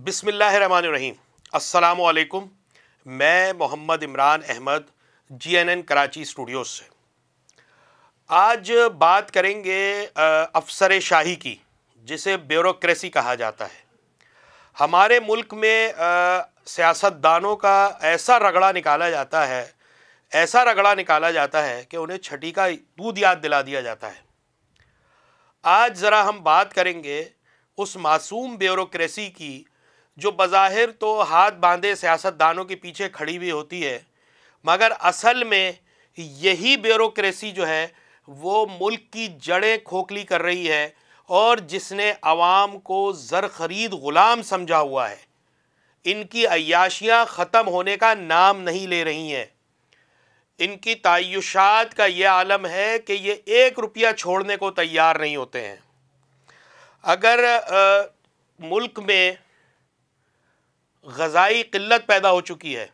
बिस्मिल्लाहिर्रहमानिर्रहीम। अस्सलामुअलैकुम। मैं मोहम्मद इमरान अहमद GNN कराची स्टूडियोज़ से आज बात करेंगे अफसर शाही की, जिसे ब्यूरोक्रेसी कहा जाता है। हमारे मुल्क में सियासतदानों का ऐसा रगड़ा निकाला जाता है कि उन्हें छठी का दूध याद दिला दिया जाता है। आज ज़रा हम बात करेंगे उस मासूम ब्यूरोक्रेसी की जो बज़ाहिर तो हाथ बांधे सियासतदानों के पीछे खड़ी हुई होती है, मगर असल में यही ब्यूरोक्रेसी जो है वो मुल्क की जड़ें खोखली कर रही है और जिसने आवाम को ज़र ख़रीद ग़ुलाम समझा हुआ है। इनकी अय्याशियाँ ख़त्म होने का नाम नहीं ले रही हैं। इनकी तायुशात का ये आलम है कि ये 1 रुपया छोड़ने को तैयार नहीं होते हैं। अगर मुल्क में ग़ज़ाई क़िल्लत पैदा हो चुकी है,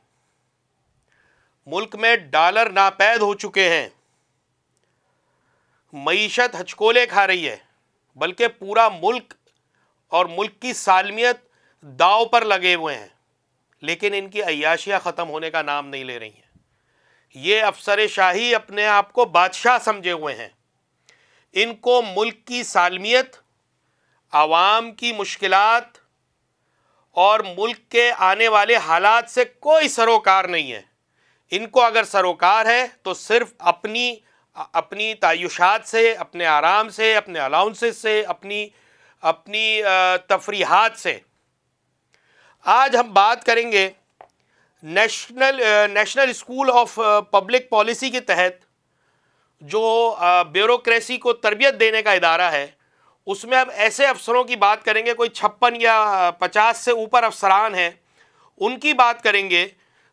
मुल्क में डॉलर नापैद हो चुके हैं, मईशत हचकोले खा रही है, बल्कि पूरा मुल्क और मुल्क की सालमियत दाव पर लगे हुए हैं, लेकिन इनकी अय्याशियाँ ख़त्म होने का नाम नहीं ले रही हैं। ये अफसर शाही अपने आप को बादशाह समझे हुए हैं। इनको मुल्क की सालमियत, आवाम की मुश्किलात और मुल्क के आने वाले हालात से कोई सरोकार नहीं है। इनको अगर सरोकार है तो सिर्फ अपनी तायुशात से, अपने आराम से, अपने अलाउंसेस से, अपनी तफरीहात से। आज हम बात करेंगे national school of public policy के तहत जो ब्यूरोक्रेसी को तरबियत देने का इदारा है, उसमें अब ऐसे अफसरों की बात करेंगे, कोई 56 या 50 से ऊपर अफसरान हैं, उनकी बात करेंगे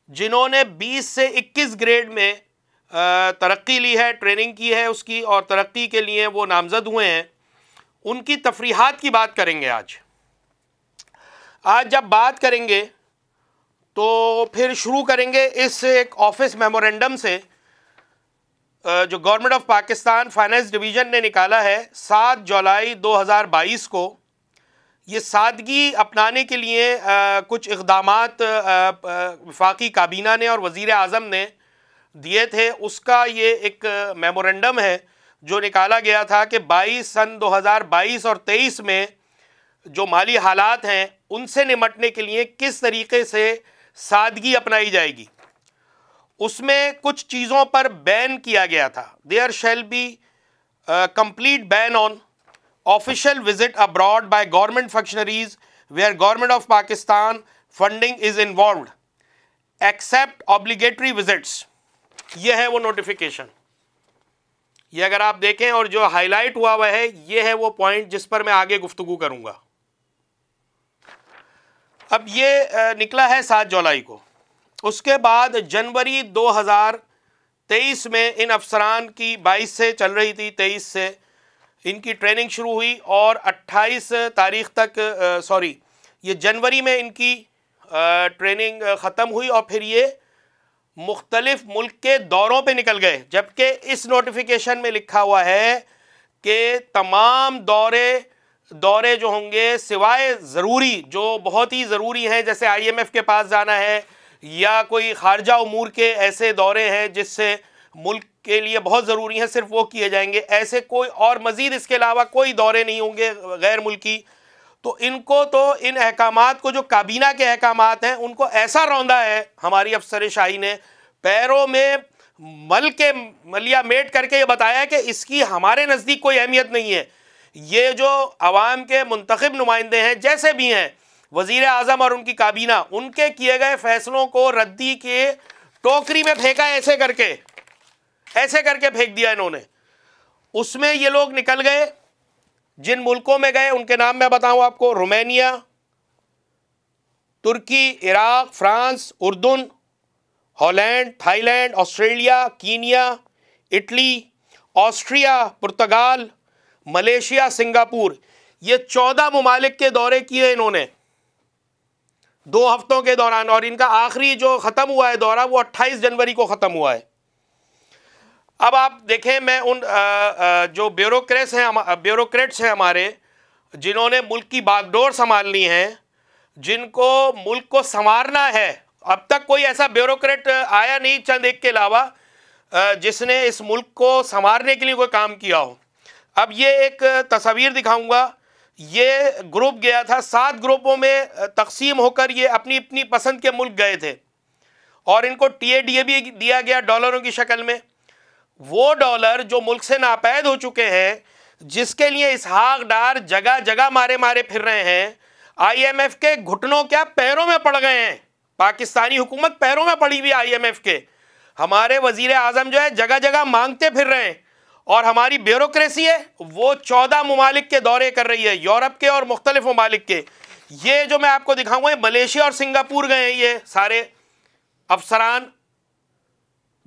जिन्होंने 20 से 21 ग्रेड में तरक्की ली है, ट्रेनिंग की है उसकी, और तरक्की के लिए वो नामज़द हुए हैं। उनकी तफरीहात की बात करेंगे आज जब बात करेंगे तो फिर शुरू करेंगे इस एक ऑफिस मेमोरेंडम से जो government of Pakistan finance division ने निकाला है 7 जुलाई 2022 को। ये सादगी अपनाने के लिए कुछ इक़दामात वफाकी काबीना ने और वज़ीर आज़म ने दिए थे। उसका ये एक मेमोरेंडम है जो निकाला गया था कि 2022 और 23 में जो माली हालात हैं उनसे निमटने के लिए किस तरीके से सादगी अपनाई जाएगी। उसमें कुछ चीज़ों पर बैन किया गया था। There shall be complete ban on official visit abroad by government functionaries where government of Pakistan funding is involved except obligatory visits. ये है वो नोटिफिकेशन। ये अगर आप देखें और जो हाईलाइट हुआ है ये है वो पॉइंट जिस पर मैं आगे गुफ्तगू करूंगा। अब ये निकला है 7 जुलाई को। उसके बाद जनवरी 2023 में इन अफसरान की 22 से चल रही थी, 23 से इनकी ट्रेनिंग शुरू हुई और 28 तारीख तक ये जनवरी में इनकी ट्रेनिंग ख़त्म हुई और फिर ये मुख्तलिफ मुल्क के दौरों पे निकल गए। जबकि इस नोटिफिकेशन में लिखा हुआ है कि तमाम दौरे जो होंगे सिवाय ज़रूरी, जो बहुत ही ज़रूरी हैं, जैसे IMF के पास जाना है या कोई खारजा उमूर के ऐसे दौरे हैं जिससे मुल्क के लिए बहुत ज़रूरी हैं, सिर्फ वो किए जाएंगे। ऐसे कोई और मज़ीद इसके अलावा कोई दौरे नहीं होंगे गैर मुल्की। तो इनको तो इन अहकामात को, जो काबीना के अहकामात हैं, उनको ऐसा रौंदा है हमारी अफसर शाही ने, पैरों में मलिया मेट करके ये बताया कि इसकी हमारे नज़दीक कोई अहमियत नहीं है। ये जो अवाम के मुंतखब नुमाइंदे हैं, जैसे भी हैं, वज़ीर आज़म और उनकी काबीना, उनके किए गए फ़ैसलों को रद्दी के टोकरी में फेंका, ऐसे करके फेंक दिया इन्होंने। उसमें ये लोग निकल गए, जिन मुल्कों में गए उनके नाम मैं बताऊं आपको: रोमानिया, तुर्की, इराक़, फ्रांस, उर्दन, Holland, Thailand, Australia, Kenya, Italy, Austria, पुर्तगाल, मलेशिया, सिंगापुर। ये 14 ममालिक के दौरे किए इन्होंने 2 हफ्तों के दौरान, और इनका आखिरी जो ख़त्म हुआ है दौरा वो 28 जनवरी को ख़त्म हुआ है। अब आप देखें, मैं उन जो ब्यूरोक्रेट्स हैं हमारे, जिन्होंने मुल्क की बागडोर संभालनी है, जिनको मुल्क को संवारना है। अब तक कोई ऐसा ब्यूरोक्रेट आया नहीं चंद एक के अलावा जिसने इस मुल्क को संवारने के लिए कोई काम किया हो। अब ये एक तस्वीर दिखाऊंगा। ये ग्रुप गया था, 7 ग्रुपों में तकसीम होकर ये अपनी अपनी पसंद के मुल्क गए थे और इनको TADA भी दिया गया डॉलरों की शक्ल में। वो डॉलर जो मुल्क से नापैद हो चुके हैं, जिसके लिए इसहाक डार जगह जगह मारे मारे फिर रहे हैं, IMF के घुटनों क्या पैरों में पड़ गए हैं। पाकिस्तानी हुकूमत पैरों में पड़ी हुई IMF के। हमारे वजीर आज़म जो है जगह जगह मांगते फिर रहे हैं और हमारी ब्यूरोक्रेसी है वो 14 ममालिक के दौरे कर रही है, यूरोप के और मुख्तलिफ ममालिक के। ये जो मैं आपको दिखाऊंगा मलेशिया और सिंगापुर गए हैं ये सारे अफसरान,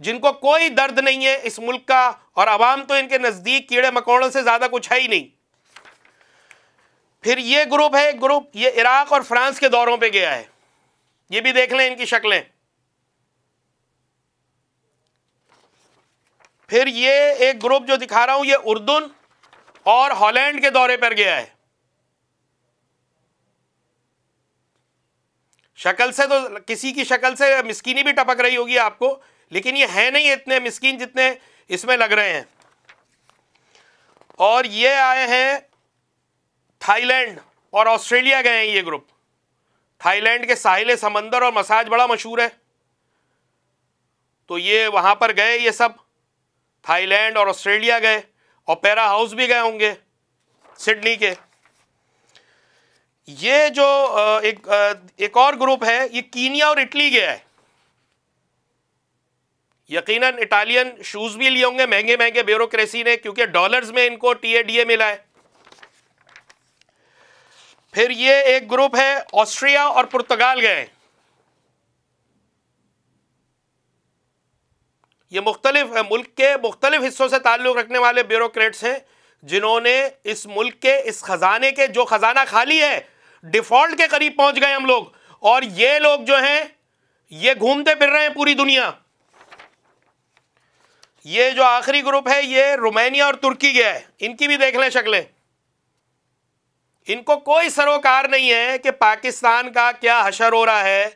जिनको कोई दर्द नहीं है इस मुल्क का, और अवाम तो इनके नज़दीक कीड़े मकोड़ों से ज़्यादा कुछ है ही नहीं। फिर ये ग्रुप है, ग्रुप ये इराक और फ्रांस के दौरों पे गया है। ये भी देख लें इनकी शक्लें। फिर ये एक ग्रुप जो दिखा रहा हूं ये उर्दून और हॉलैंड के दौरे पर गया है। शक्ल से तो किसी की शक्ल से मिस्कीनी भी टपक रही होगी आपको, लेकिन ये है नहीं इतने मिस्कीन जितने इसमें लग रहे हैं। और ये आए हैं थाईलैंड और ऑस्ट्रेलिया गए हैं ये ग्रुप। थाईलैंड के साहिल समंदर और मसाज बड़ा मशहूर है, तो ये वहां पर गए ये सब। थाईलैंड और ऑस्ट्रेलिया गए, ओपेरा हाउस भी गए होंगे सिडनी के। ये जो एक और ग्रुप है ये कीनिया और इटली गया है। यकीनन इटालियन शूज भी लिए होंगे महंगे महंगे ब्यूरोक्रेसी ने, क्योंकि डॉलर्स में इनको TADA मिला है। फिर ये एक ग्रुप है ऑस्ट्रिया और पुर्तगाल गए। ये मुख्तलिफ मुल्क के मुख्तलिफ हिस्सों से ताल्लुक़ रखने वाले ब्यूरोक्रेट्स हैं, जिन्होंने इस मुल्क के इस खजाने के जो खजाना खाली है डिफॉल्ट के करीब पहुंच गए हम लोग। और ये लोग जो हैं ये घूमते फिर रहे हैं पूरी दुनिया। ये जो आखिरी ग्रुप है ये रोमानिया और तुर्की गया है। इनकी भी देख लें शक्लें। इनको कोई सरोकार नहीं है कि पाकिस्तान का क्या हशर हो रहा है,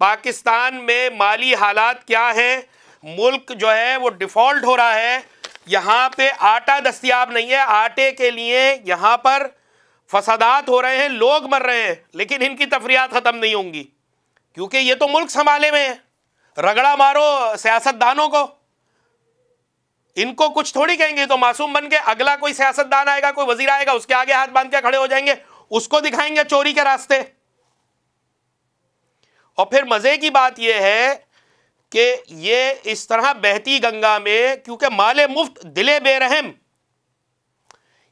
पाकिस्तान में माली हालात क्या हैं, मुल्क जो है वो डिफ़ॉल्ट हो रहा है, यहाँ पे आटा दस्तयाब नहीं है, आटे के लिए यहाँ पर फसादात हो रहे हैं, लोग मर रहे हैं, लेकिन इनकी तफरियात ख़त्म नहीं होंगी, क्योंकि ये तो मुल्क संभाले में है। रगड़ा मारो सियासतदानों को, इनको कुछ थोड़ी कहेंगे। तो मासूम बन के अगला कोई सियासतदान आएगा, कोई वजीर आएगा, उसके आगे हाथ बांध के खड़े हो जाएंगे, उसको दिखाएंगे चोरी के रास्ते। और फिर मजे की बात यह है कि ये इस तरह बहती गंगा में, क्योंकि माले मुफ्त दिले बेरहम,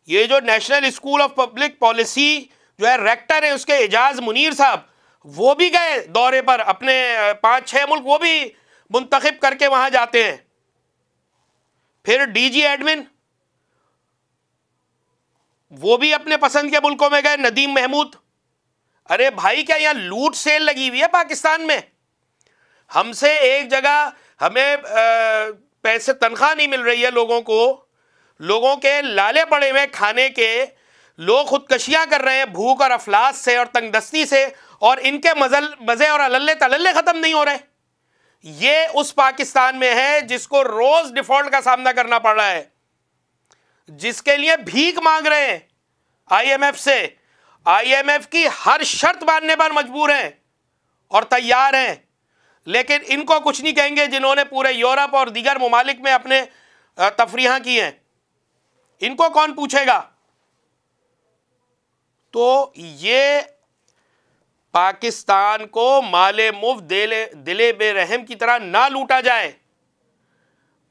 ये जो national school of public policy जो है रेक्टर है उसके एजाज मुनीर साहब, वो भी गए दौरे पर, अपने 5-6 मुल्क वो भी मुंतखब करके वहां जाते हैं। फिर DG एडमिन वो भी अपने पसंद के मुल्कों में गए, नदीम महमूद। अरे भाई क्या यहाँ लूट सेल लगी हुई है पाकिस्तान में? हमसे एक जगह हमें पैसे तनख्वाह नहीं मिल रही है लोगों को, लोगों के लाले पड़े हुए खाने के, लोग खुदकशियां कर रहे हैं भूख और अफलास से और तंगदस्ती से, और इनके मजे और अल्ले तलल्ले खत्म नहीं हो रहे। ये उस पाकिस्तान में है जिसको रोज डिफॉल्ट का सामना करना पड़ रहा है, जिसके लिए भीख मांग रहे हैं IMF से। IMF की हर शर्त मानने पर मजबूर हैं और तैयार हैं, लेकिन इनको कुछ नहीं कहेंगे जिन्होंने पूरे यूरोप और दीगर ममालिक में अपने तफरीहां की हैं। इनको कौन पूछेगा? तो ये पाकिस्तान को माले मुफ्त दिले बेरहम की तरह ना लूटा जाए।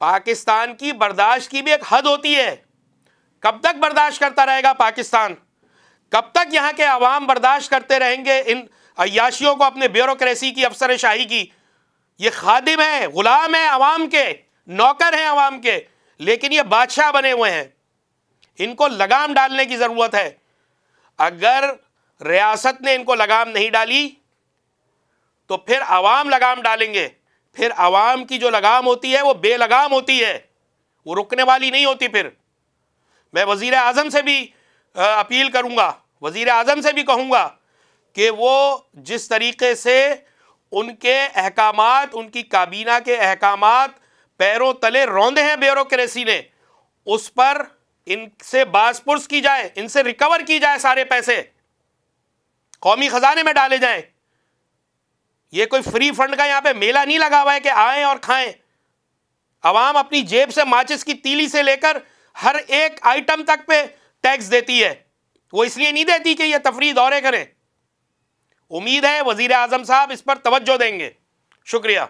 पाकिस्तान की बर्दाश्त की भी एक हद होती है। कब तक बर्दाश्त करता रहेगा पाकिस्तान? कब तक यहाँ के अवाम बर्दाश्त करते रहेंगे इन अय्याशियों को, अपने ब्यूरोक्रेसी की, अफसरशाही की? ये खादिम हैं, गुलाम हैं अवाम के, नौकर हैं अवाम के, लेकिन ये बादशाह बने हुए हैं। इनको लगाम डालने की ज़रूरत है। अगर रियासत ने इनको लगाम नहीं डाली तो फिर अवाम लगाम डालेंगे। फिर अवाम की जो लगाम होती है वो बेलगाम होती है, वो रुकने वाली नहीं होती। फिर मैं वज़ीर आज़म से भी अपील करूँगा, वज़ीर आज़म से भी कहूँगा कि वो जिस तरीके से उनके अहकामात, उनकी काबीना के अहकामात पैरों तले रौंदे हैं ब्यूरोक्रेसी ने, उस पर इनसे बाज़पुर्स की जाए, इनसे रिकवर की जाए, सारे पैसे कौमी खजाने में डाले जाएं। ये कोई फ्री फंड का यहां पे मेला नहीं लगा हुआ है कि आएं और खाएं। अवाम अपनी जेब से माचिस की तीली से लेकर हर एक आइटम तक पे टैक्स देती है। वो इसलिए नहीं देती कि ये तफरीह दौरे करें। उम्मीद है वजीर आजम साहब इस पर तवज्जो देंगे। शुक्रिया।